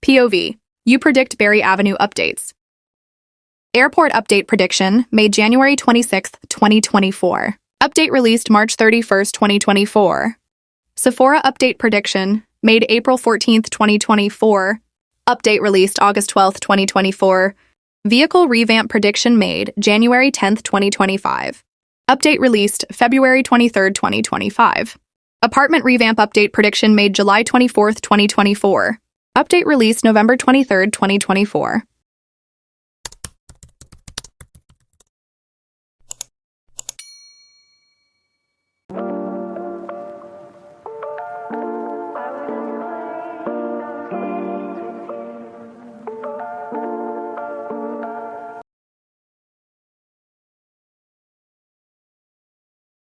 POV. You predict Berry Avenue updates. Airport update prediction made January 26, 2024. Update released March 31, 2024. Sephora update prediction made April 14, 2024. Update released August 12, 2024. Vehicle revamp prediction made January 10, 2025. Update released February 23, 2025. Apartment revamp update prediction made July 24, 2024. Update released November 23, 2024.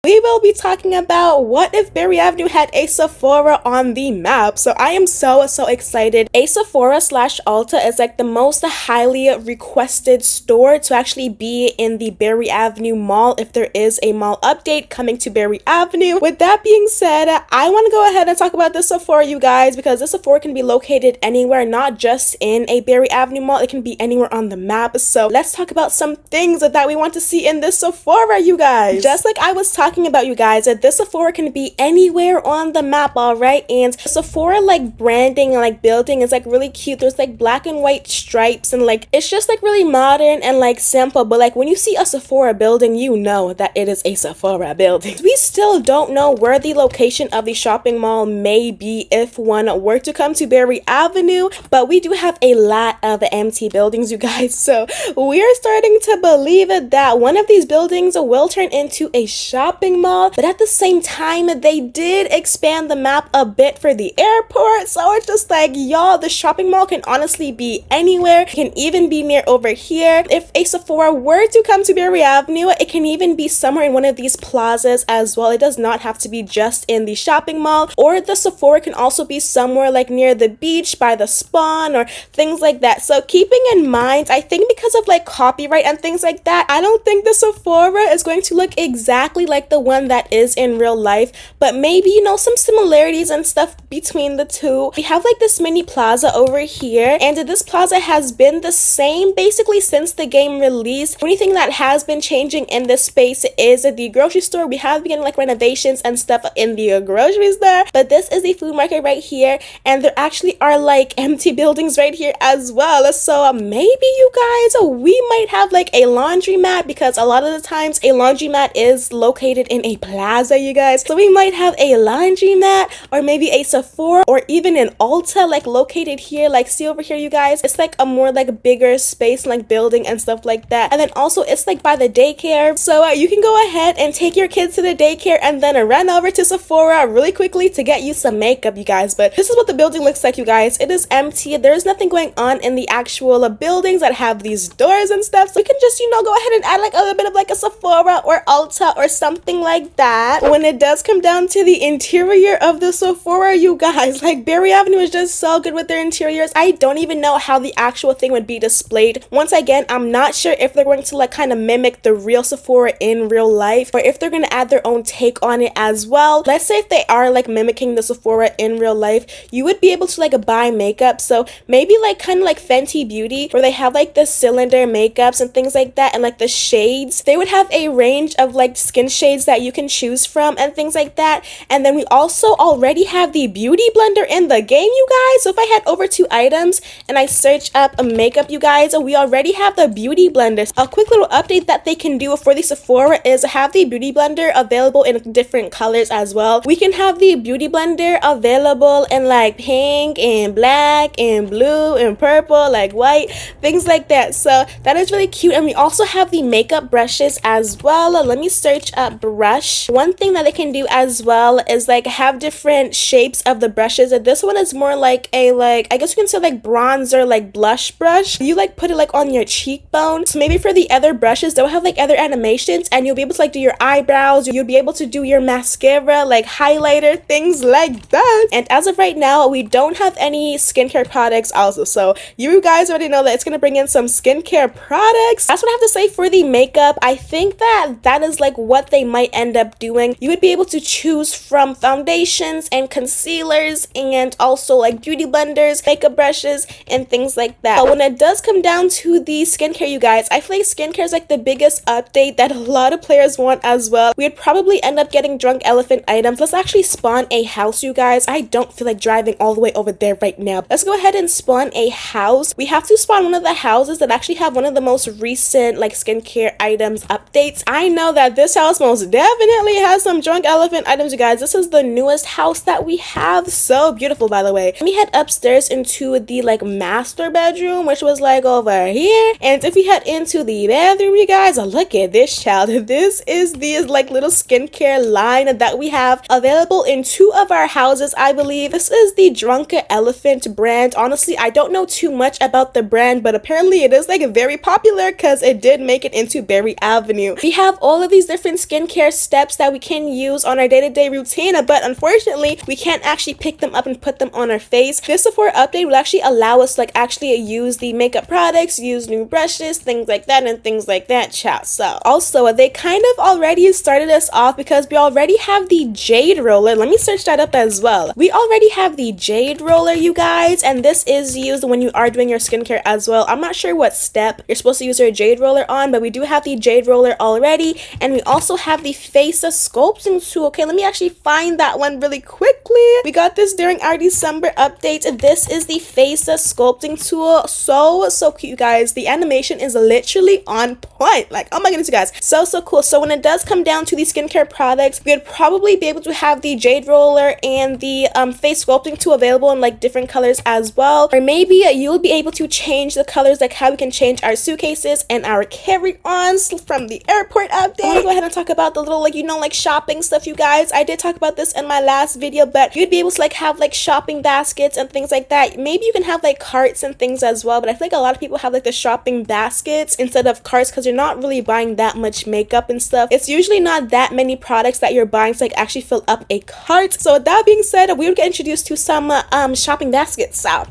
We will be talking about what if Berry Avenue had a Sephora on the map. So I am so excited. A Sephora slash Ulta is like the most highly requested store to actually be in the Berry Avenue mall if there is a mall update coming to Berry Avenue. With that being said, I want to go ahead and talk about this Sephora, you guys, because this Sephora can be located anywhere, not just in a Berry Avenue mall. It can be anywhere on the map. So let's talk about some things that we want to see in this Sephora, you guys. Just like I was talking about, you guys, that this Sephora can be anywhere on the map, all right? And Sephora like branding and like building is like really cute. There's like black and white stripes and like it's just like really modern and like simple, but like when you see a Sephora building, you know that it is a Sephora building. We still don't know where the location of the shopping mall may be if one were to come to Berry Avenue, but we do have a lot of empty buildings, you guys, so we are starting to believe that one of these buildings will turn into a shopping mall. But at the same time, they did expand the map a bit for the airport, so it's just like, y'all, the shopping mall can honestly be anywhere. It can even be near over here. If a Sephora were to come to Berry Avenue, it can even be somewhere in one of these plazas as well. It does not have to be just in the shopping mall, or the Sephora can also be somewhere like near the beach by the spawn or things like that. So keeping in mind, I think because of like copyright and things like that, I don't think the Sephora is going to look exactly like the one that is in real life, but maybe, you know, some similarities and stuff between the two. We have like this mini plaza over here, and this plaza has been the same basically since the game released. The only thing that has been changing in this space is the grocery store. We have been like renovations and stuff in the grocery store, but this is the food market right here, and there actually are like empty buildings right here as well. So maybe, you guys, we might have like a laundromat, because a lot of the times a laundromat is located in a plaza, you guys. So we might have a laundromat, or maybe a Sephora, or even an Ulta like located here. Like, see over here, you guys, it's like a more like bigger space, like building and stuff like that. And then also it's like by the daycare, so you can go ahead and take your kids to the daycare and then run over to Sephora really quickly to get you some makeup, you guys. But this is what the building looks like, you guys. It is empty. There's nothing going on in the actual buildings that have these doors and stuff, so you can just, you know, go ahead and add like a little bit of like a Sephora or Ulta or something like that. When it does come down to the interior of the Sephora, you guys, like Berry Avenue is just so good with their interiors. I don't even know how the actual thing would be displayed. Once again, I'm not sure if they're going to like kind of mimic the real Sephora in real life, or if they're going to add their own take on it as well. Let's say if they are like mimicking the Sephora in real life, you would be able to like buy makeup. So maybe like kind of like Fenty Beauty, where they have like the cylinder makeups and things like that, and like the shades. They would have a range of like skin shades that you can choose from and things like that. And then we also already have the beauty blender in the game, you guys. So if I head over to items and I search up a makeup, you guys, we already have the beauty blender. A quick little update that they can do for the Sephora is have the beauty blender available in different colors as well. We can have the beauty blender available in like pink and black and blue and purple, like white, things like that. So that is really cute. And we also have the makeup brushes as well. Let me search up brush. One thing that they can do as well is like have different shapes of the brushes. And this one is more like a, like, I guess you can say like bronzer, like blush brush. You like put it like on your cheekbone. So maybe for the other brushes, they'll have like other animations, and you'll be able to like do your eyebrows. You'll be able to do your mascara, like highlighter, things like that. And as of right now, we don't have any skincare products also. So you guys already know that it's gonna bring in some skincare products. That's what I have to say for the makeup. I think that is like what they might end up doing. You would be able to choose from foundations and concealers and also like beauty blenders, makeup brushes, and things like that. But when it does come down to the skincare, you guys, I feel like skincare is like the biggest update that a lot of players want as well. We would probably end up getting drunk elephant items. Let's actually spawn a house, you guys. I don't feel like driving all the way over there right now. Let's go ahead and spawn a house. We have to spawn one of the houses that actually have one of the most recent like skincare items updates. I know that this house most definitely has some drunk elephant items, you guys. This is the newest house that we have. So beautiful, by the way. Let me head upstairs into the like master bedroom, which was like over here. And if we head into the bathroom, you guys, look at this child. This is the like little skincare line that we have available in 2 of our houses, I believe. This is the Drunken Elephant brand. Honestly, I don't know too much about the brand, but apparently it is like very popular because it did make it into Berry Avenue. We have all of these different skincare steps that we can use on our day-to-day routine, but unfortunately we can't actually pick them up and put them on our face. This Sephora update will actually allow us to like actually use the makeup products, use new brushes, things like that, and things like that, chat. So also they kind of already started us off because we already have the jade roller. Let me search that up as well. We already have the jade roller, you guys, and this is used when you are doing your skincare as well. I'm not sure what step you're supposed to use your jade roller on, but we do have the jade roller already, and we also have the face sculpting tool. Okay, let me actually find that one really quickly. We got this during our December update. This is the face sculpting tool. So cute, you guys. The animation is literally on point. Like, oh my goodness, you guys, so cool. So when it does come down to the skincare products, we would probably be able to have the jade roller and the face sculpting tool available in like different colors as well, or maybe you'll be able to change the colors, like how we can change our suitcases and our carry-ons from the airport update. I'm gonna go ahead and talk about the little like, you know, like shopping stuff, you guys. I did talk about this in my last video, but you'd be able to like have like shopping baskets and things like that. Maybe you can have like carts and things as well, but I feel like a lot of people have like the shopping baskets instead of carts because you're not really buying that much makeup and stuff. It's usually not that many products that you're buying to like actually fill up a cart. So with that being said, we would get introduced to some shopping baskets. So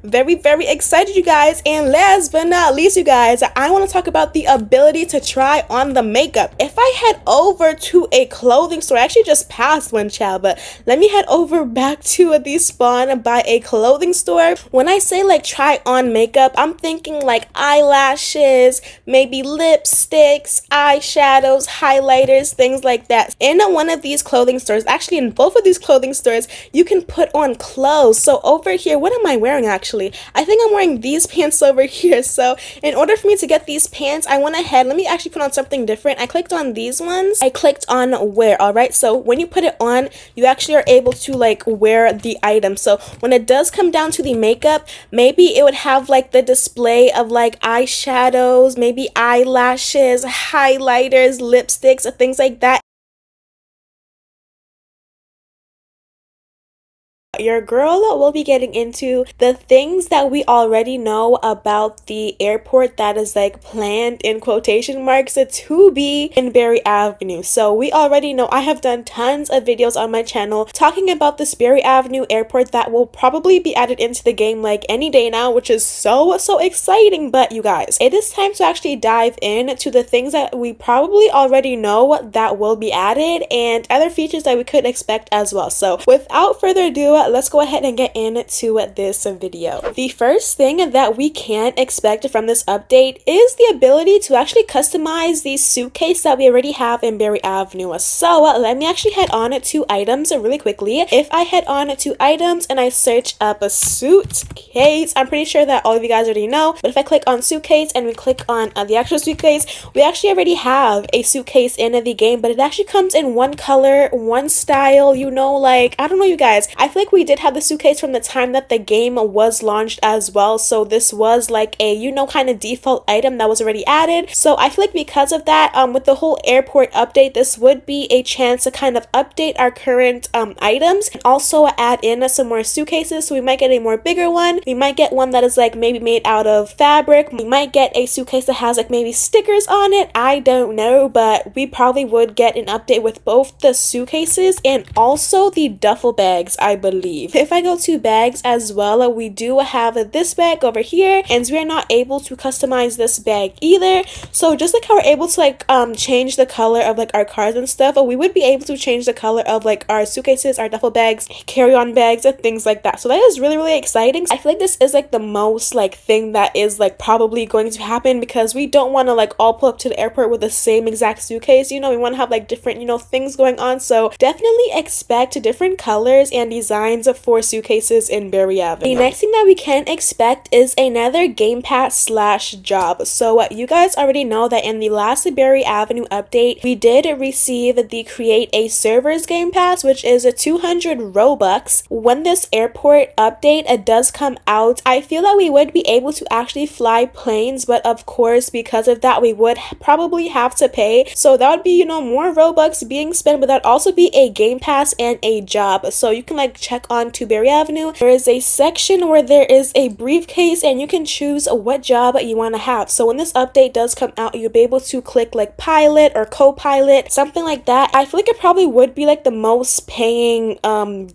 very excited, you guys. And last but not least, you guys, I want to talk about the ability to try on the makeup. If I head over to a clothing store, I actually just passed one, child, but let me head over back to the spawn by a clothing store. When I say like try on makeup, I'm thinking like eyelashes, maybe lipsticks, eyeshadows, highlighters, things like that. In one of these clothing stores, actually in both of these clothing stores, you can put on clothes. So over here, what am I wearing actually? I think I'm wearing these pants over here. So in order for me to get these pants, I went ahead, let me actually put on something different. I clicked on these ones. I clicked on wear. All right, so when you put it on, you actually are able to like wear the item. So when it does come down to the makeup, maybe it would have like the display of like eyeshadows, maybe eyelashes, highlighters, lipsticks, or things like that. Your girl will be getting into the things that we already know about the airport that is like planned in quotation marks to be in Berry Avenue. So we already know I have done tons of videos on my channel talking about this Berry Avenue airport that will probably be added into the game like any day now, which is so exciting. But you guys, it is time to actually dive into the things that we probably already know that will be added and other features that we could expect as well. So without further ado, let's go ahead and get into this video. The first thing that we can expect from this update is the ability to actually customize the suitcase that we already have in Berry Avenue. So let me actually head on to items really quickly. If I head on to items and I search up a suitcase, I'm pretty sure that all of you guys already know, but if I click on suitcase and we click on the actual suitcase, we actually already have a suitcase in the game, but it actually comes in one color, one style, you know, like, I don't know, you guys, I feel like we did have the suitcase from the time that the game was launched as well, so this was like a, you know, kind of default item that was already added. So I feel like because of that, with the whole airport update, this would be a chance to kind of update our current items and also add in some more suitcases. So we might get a more bigger one, we might get one that is like maybe made out of fabric, we might get a suitcase that has like maybe stickers on it, I don't know, but we probably would get an update with both the suitcases and also the duffel bags, I believe. believe. If I go to bags as well, we do have this bag over here, and we are not able to customize this bag either. So just like how we're able to like change the color of like our cards and stuff, we would be able to change the color of like our suitcases, our duffel bags, carry-on bags, and things like that. So that is really, really exciting. I feel like this is like the most like thing that is like probably going to happen, because we don't want to like all pull up to the airport with the same exact suitcase. You know, we want to have like different, you know, things going on. So definitely expect different colors and designs for suitcases in Berry Avenue. The next thing that we can expect is another Game Pass slash job. So you guys already know that in the last Berry Avenue update, we did receive the Create a Servers Game Pass, which is a 200 Robux. When this airport update does come out, I feel that we would be able to actually fly planes, but of course, because of that, we would probably have to pay. So that would be, you know, more Robux being spent, but that'd also be a Game Pass and a job. So you can like check on to Berry Avenue. There is a section where there is a briefcase, and you can choose what job you want to have. So when this update does come out, you'll be able to click like pilot or co-pilot, something like that. I feel like it probably would be like the most paying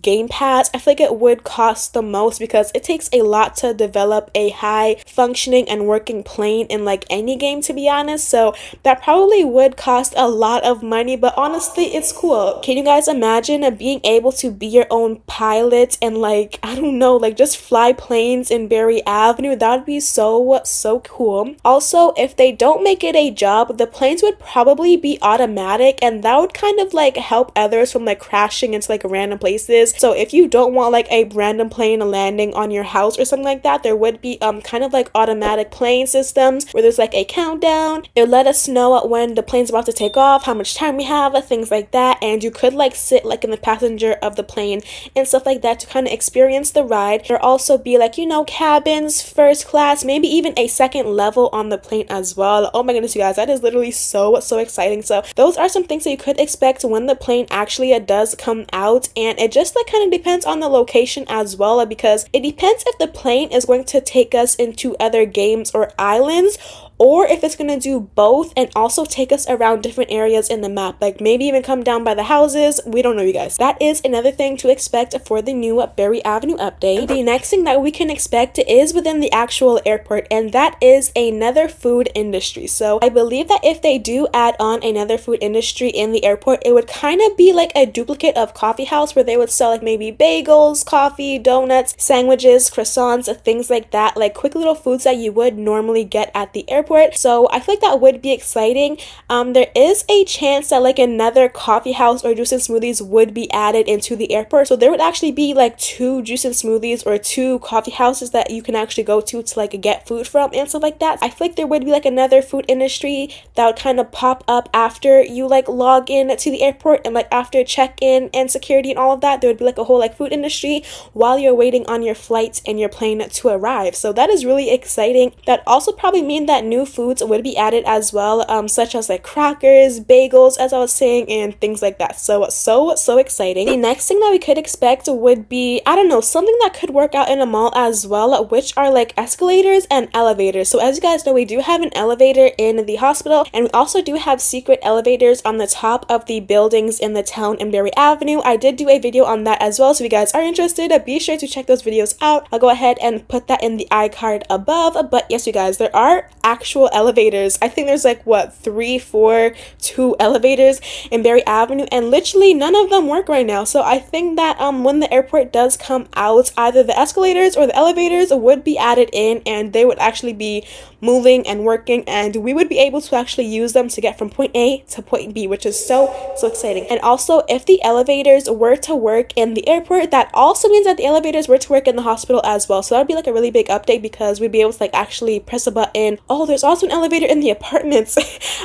Game Pass. I feel like it would cost the most, because it takes a lot to develop a high functioning and working plane in like any game, to be honest. So that probably would cost a lot of money, but honestly, it's cool. Can you guys imagine being able to be your own pilot and like, I don't know, like just fly planes in Berry Avenue? That would be so cool. Also, if they don't make it a job, the planes would probably be automatic, and that would kind of like help others from like crashing into like random places. So if you don't want like a random plane landing on your house or something like that, there would be kind of like automatic plane systems where there's like a countdown. It'll let us know when the plane's about to take off, how much time we have, things like that. And you could like sit like in the passenger of the plane and stuff like that to kind of experience the ride. There'll also be like, you know, cabins, first class, maybe even a second level on the plane as well. Oh my goodness, you guys, that is literally so exciting. So those are some things that you could expect when the plane actually does come out, and it just like kind of depends on the location as well, because it depends if the plane is going to take us into other games or islands, or if it's going to do both and also take us around different areas in the map, like maybe even come down by the houses. We don't know, you guys. That is another thing to expect for the new Berry Avenue update. The next thing that we can expect is within the actual airport, and that is another food industry. So I believe that if they do add on another food industry in the airport, it would kind of be like a duplicate of coffee house, where they would sell like maybe bagels, coffee, donuts, sandwiches, croissants, things like that, like quick little foods that you would normally get at the airport. So I feel like that would be exciting. There is a chance that like another coffee house or juice and smoothies would be added into the airport. So there would actually be like 2 juice and smoothies or 2 coffee houses that you can actually go to like get food from and stuff like that. I feel like there would be like another food industry that would kind of pop up after you like log in to the airport, and like after check-in and security and all of that, there would be like a whole like food industry while you're waiting on your flight and your plane to arrive. So that is really exciting. That also probably mean that new foods would be added as well, such as like crackers, bagels, as I was saying, and things like that. So exciting. The next thing that we could expect would be, I don't know, something that could work out in a mall as well, which are like escalators and elevators. So as you guys know, we do have an elevator in the hospital, and we also do have secret elevators on the top of the buildings in the town in Berry Avenue. I did do a video on that as well, so if you guys are interested, be sure to check those videos out. I'll go ahead and put that in the iCard above. But yes, you guys, there are actual elevators. I think there's like what, 3, 4, 2 elevators in Berry Avenue, and literally none of them work right now. So I think that when the airport does come out, either the escalators or the elevators would be added in, and they would actually be moving and working, and we would be able to actually use them to get from point A to point B, which is so exciting. And also, if the elevators were to work in the airport, that also means that the elevators were to work in the hospital as well. So that would be like a really big update, because we'd be able to like actually press a button. Oh, there's also an elevator in the apartments.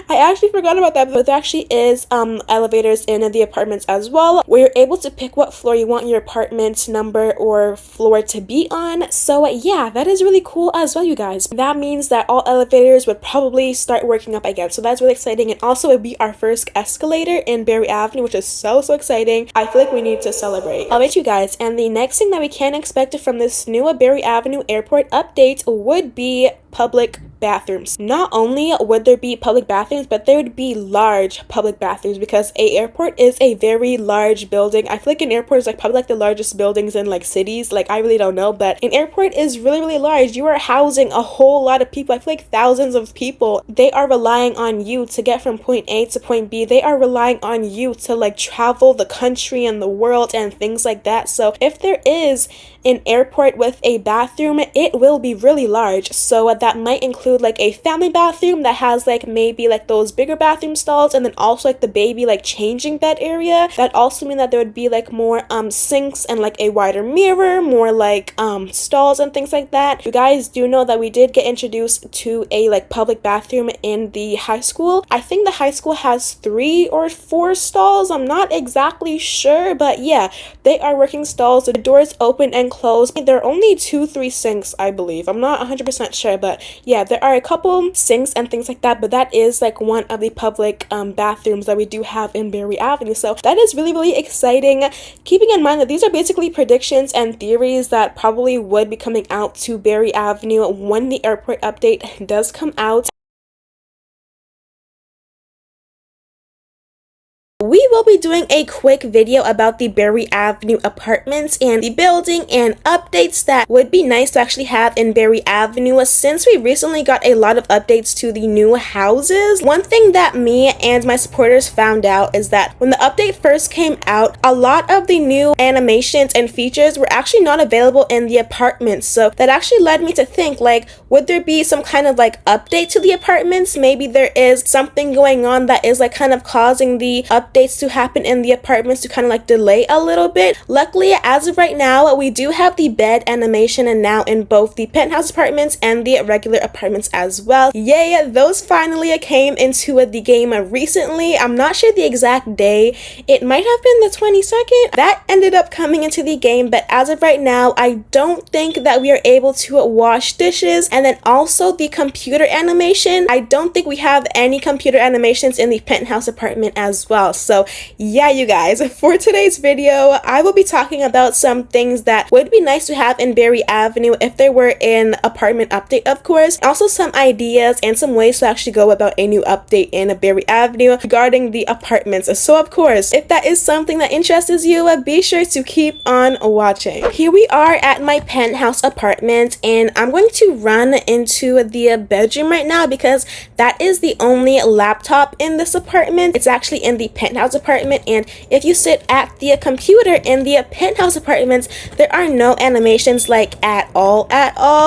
I actually forgot about that, but there actually is elevators in the apartments as well, where you're able to pick what floor you want your apartment number or floor to be on. So yeah, that is really cool as well, you guys. That means that all elevators would probably start working up again, so that's really exciting. And also, it would be our first escalator in Berry Avenue, which is so exciting. I feel like we need to celebrate. Alright, you guys, and the next thing that we can expect from this new Berry Avenue airport update would be public bathrooms. Not only would there be public bathrooms, but there would be large public bathrooms because a airport is a very large building. I feel like an airport is like probably like the largest buildings in like cities. Like I really don't know, but an airport is really large. You are housing a whole lot of people. I feel like thousands of people. They are relying on you to get from point A to point B. They are relying on you to like travel the country and the world and things like that. So if there is an airport with a bathroom, it will be really large. So that might include like a family bathroom that has like maybe like those bigger bathroom stalls, and then also like the baby like changing bed area. That also mean that there would be like more sinks and like a wider mirror, more like stalls and things like that. You guys do know that we did get introduced to a like public bathroom in the high school. I think the high school has 3 or 4 stalls. I'm not exactly sure, but yeah, they are working stalls. The doors open and close. There are only 2-3 sinks, I believe. I'm not 100% sure, but yeah, there are a couple sinks and things like that, but that is like one of the public bathrooms that we do have in Berry Avenue. So that is really exciting, keeping in mind that these are basically predictions and theories that probably would be coming out to Berry Avenue when the airport update does come out. We will be doing a quick video about the Berry Avenue apartments and the building and updates that would be nice to actually have in Berry Avenue since we recently got a lot of updates to the new houses. One thing that me and my supporters found out is that when the update first came out, a lot of the new animations and features were actually not available in the apartments. So that actually led me to think, like, would there be some kind of like update to the apartments? Maybe there is something going on that is like kind of causing the updates to happen in the apartments to kind of like delay a little bit. Luckily, as of right now, we do have the bed animation and now in both the penthouse apartments and the regular apartments as well. Yay, those finally came into the game recently. I'm not sure the exact day. It might have been the 22nd. That ended up coming into the game, but as of right now, I don't think that we are able to wash dishes. And then also the computer animation, I don't think we have any computer animations in the penthouse apartment as well. So yeah, you guys, for today's video, I will be talking about some things that would be nice to have in Berry Avenue if there were an apartment update, of course. Also some ideas and some ways to actually go about a new update in Berry Avenue regarding the apartments. So of course, if that is something that interests you, be sure to keep on watching. Here we are at my penthouse apartment, and I'm going to run into the bedroom right now because that is the only laptop in this apartment. It's actually in the penthouse apartment, and if you sit at the computer in the penthouse apartments, there are no animations like at all.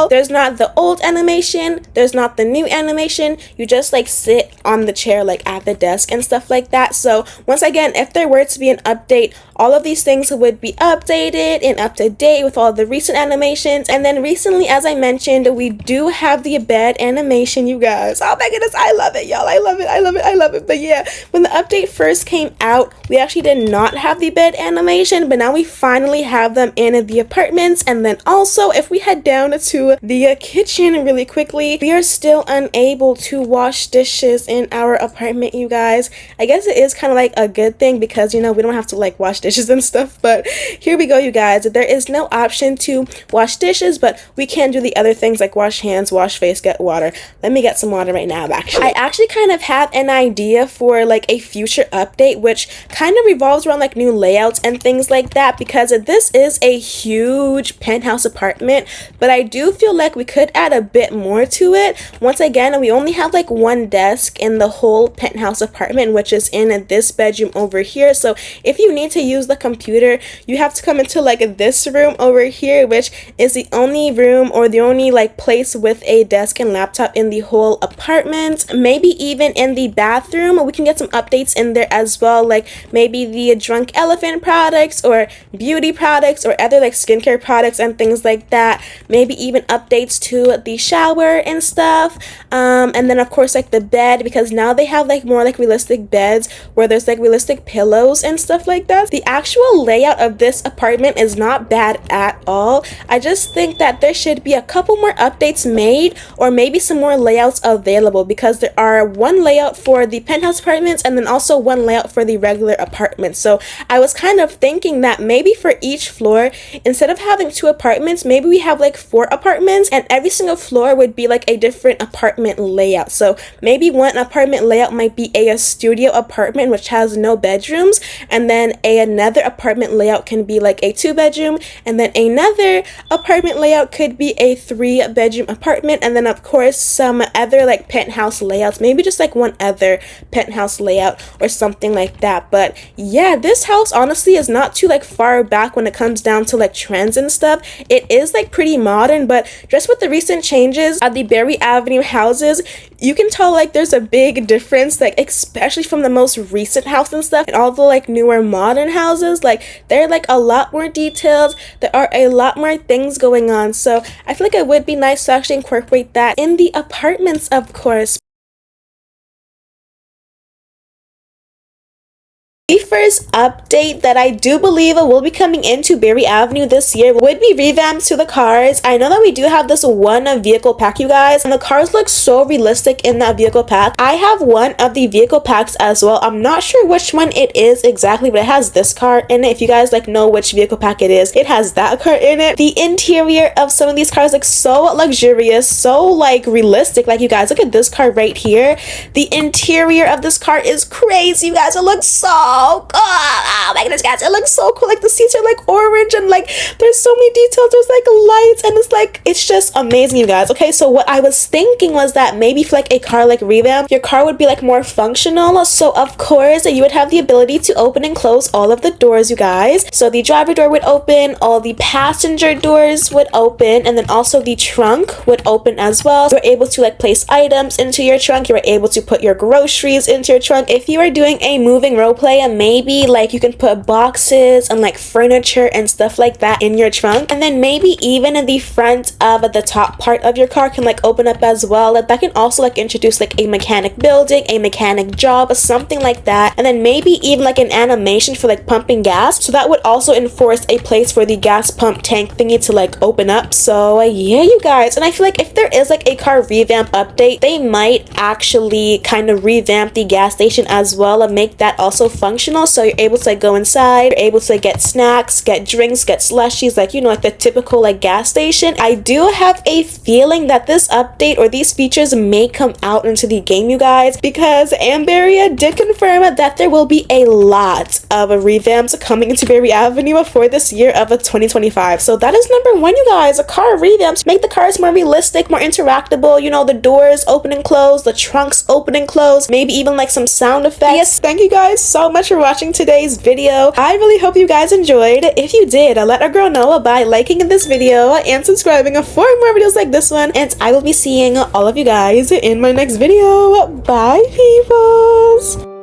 There's not the old animation, there's not the new animation. You just like sit on the chair like at the desk and stuff like that. So once again, if there were to be an update, all of these things would be updated and up to date with all the recent animations. And then recently, as I mentioned, we do have the bed animation, you guys. Oh my goodness, I love it, y'all. I love it. But yeah, when the update first came out, we actually did not have the bed animation, but now we finally have them in the apartments. And then also, if we head down to the kitchen really quickly, we are still unable to wash dishes in our apartment, you guys. I guess it is kind of like a good thing because, you know, we don't have to like wash dishes and stuff. But here we go, you guys. There is no option to wash dishes, but we can do the other things like wash hands, wash face, get water. Let me get some water right now, actually. I actually kind of have an idea for like a future update, which kind of revolves around like new layouts and things like that, because this is a huge penthouse apartment, but I do feel like we could add a bit more to it. Once again, we only have like one desk in the whole penthouse apartment, which is in this bedroom over here. So if you need to use the computer, you have to come into like this room over here, which is the only room or the only like place with a desk and laptop in the whole apartment. Maybe even in the bathroom, we can get some updates in there as well, like maybe the Drunk Elephant products or beauty products or other like skincare products and things like that. Maybe even updates to the shower and stuff. And then of course like the bed, because now they have like more like realistic beds where there's like realistic pillows and stuff like that. The actual layout of this apartment is not bad at all. I just think that there should be a couple more updates made, or maybe some more layouts available, because there are one layout for the penthouse apartments and then also one layout for the regular apartments. So I was kind of thinking that maybe for each floor, instead of having 2 apartments, maybe we have like 4 apartments, and every single floor would be like a different apartment layout. So maybe one apartment layout might be a studio apartment which has no bedrooms, and then another apartment layout can be like a 2-bedroom, and then another apartment layout could be a 3-bedroom apartment, and then of course some other like penthouse layouts, maybe just like one other penthouse layout or something like that. But yeah, this house honestly is not too like far back when it comes down to like trends and stuff. It is like pretty modern, but just with the recent changes at the Berry Avenue houses, you can tell like there's a big difference, like especially from the most recent house and stuff, and all the like newer modern houses, like they're like a lot more detailed, there are a lot more things going on. So I feel like it would be nice to actually incorporate that in the apartments, of course. The first update that I do believe will be coming into Berry Avenue this year would be revamps to the cars. I know that we do have this one vehicle pack, you guys, and the cars look so realistic in that vehicle pack. I have one of the vehicle packs as well. I'm not sure which one it is exactly, but it has this car in it. If you guys like know which vehicle pack it is, it has that car in it. The interior of some of these cars looks so luxurious, so like realistic. Like, you guys, look at this car right here. The interior of this car is crazy, you guys. It looks so cool. Oh my goodness, guys, it looks so cool. Like, the seats are like orange, and like there's so many details, there's like lights, and it's like, it's just amazing, you guys. Okay, so what I was thinking was that maybe for like a car like revamp, your car would be like more functional. So of course you would have the ability to open and close all of the doors, you guys. So the driver door would open, all the passenger doors would open, and then also the trunk would open as well. You're able to like place items into your trunk. You're able to put your groceries into your trunk. If you are doing a moving role play, maybe like you can put boxes and like furniture and stuff like that in your trunk, and then maybe even in the front of the top part of your car can like open up as well. That can also like introduce like a mechanic building, a mechanic job, something like that, and then maybe even like an animation for like pumping gas. So that would also enforce a place for the gas pump tank thingy to like open up. So yeah, you guys, and I feel like if there is like a car revamp update, they might actually kind of revamp the gas station as well and make that also functional. So you're able to like go inside, you're able to like get snacks, get drinks, get slushies, like, you know, like the typical like gas station. I do have a feeling that this update or these features may come out into the game, you guys, because Amberia did confirm that there will be a lot of revamps coming into Berry Avenue for this year of 2025. So that is number 1, you guys. Car revamps make the cars more realistic, more interactable, you know, the doors open and close, the trunks open and close, maybe even like some sound effects. Yes, thank you guys so much for watching today's video. I really hope you guys enjoyed. If you did, let a girl know by liking this video and subscribing for more videos like this one, and I will be seeing all of you guys in my next video. Bye, peoples.